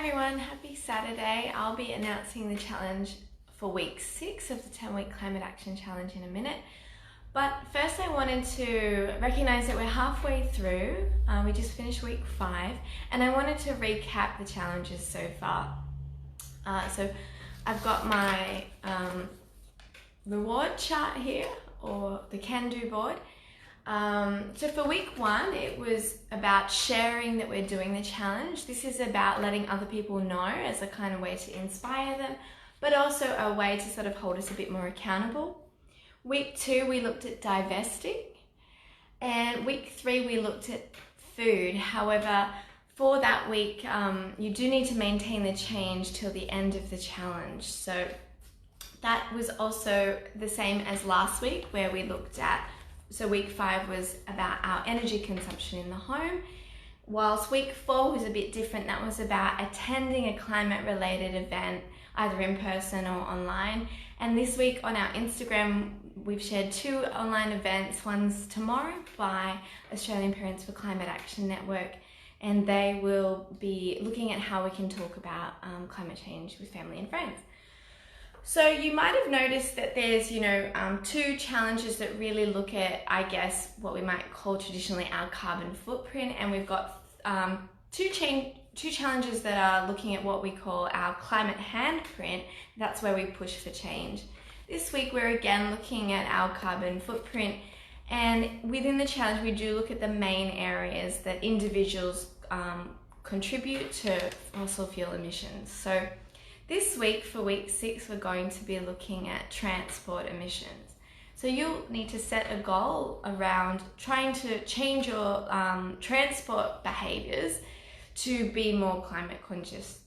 everyone, happy Saturday. I'll be announcing the challenge for week 6 of the 10-week climate action challenge in a minute. But first I wanted to recognize that we're halfway through. We just finished week 5 and I wanted to recap the challenges so far. So I've got my reward chart here, or the can-do board. So for week 1, it was about sharing that we're doing the challenge. This is about letting other people know as a kind of way to inspire them, but also a way to sort of hold us a bit more accountable. Week 2, we looked at divesting, and week 3, we looked at food. However, for that week, you do need to maintain the change till the end of the challenge. So that was also the same as last week, where we looked at, so week 5 was about our energy consumption in the home, whilst week 4 was a bit different. That was about attending a climate related event, either in person or online. And this week on our Instagram, we've shared 2 online events. One's tomorrow by Australian Parents for Climate Action Network, and they will be looking at how we can talk about climate change with family and friends. So you might have noticed that there's, 2 challenges that really look at, I guess, what we might call traditionally our carbon footprint, and we've got 2 challenges that are looking at what we call our climate handprint. That's where we push for change. This week we're again looking at our carbon footprint, and within the challenge we do look at the main areas that individuals contribute to fossil fuel emissions. So this week, for week 6, we're going to be looking at transport emissions. So you'll need to set a goal around trying to change your transport behaviours to be more climate conscious.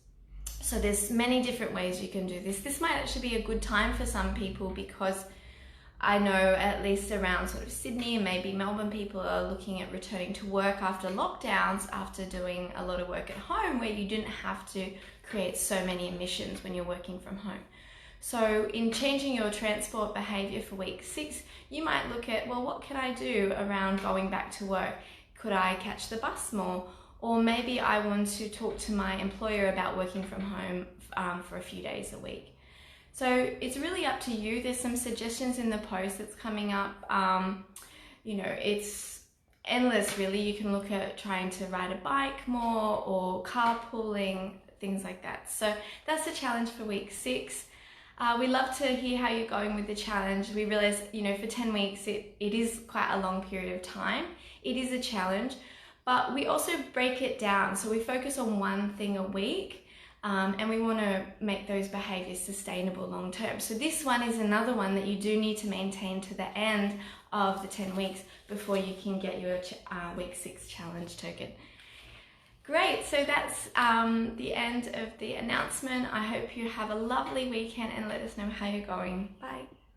So there's many different ways you can do this. This might actually be a good time for some people, because I know at least around sort of Sydney and maybe Melbourne, people are looking at returning to work after lockdowns, after doing a lot of work at home where you didn't have to create so many emissions when you're working from home. So in changing your transport behaviour for week 6, you might look at, well, what can I do around going back to work? Could I catch the bus more? Or maybe I want to talk to my employer about working from home for a few days a week. So it's really up to you. There's some suggestions in the post that's coming up. It's endless really. You can look at trying to ride a bike more or carpooling, things like that. So that's the challenge for week 6. We love to hear how you're going with the challenge. We realize, for 10 weeks, it is quite a long period of time. It is a challenge, but we also break it down. So we focus on one thing a week. And we want to make those behaviours sustainable long term. So this one is another one that you do need to maintain to the end of the 10 weeks before you can get your week 6 challenge token. Great, so that's the end of the announcement. I hope you have a lovely weekend and let us know how you're going. Bye.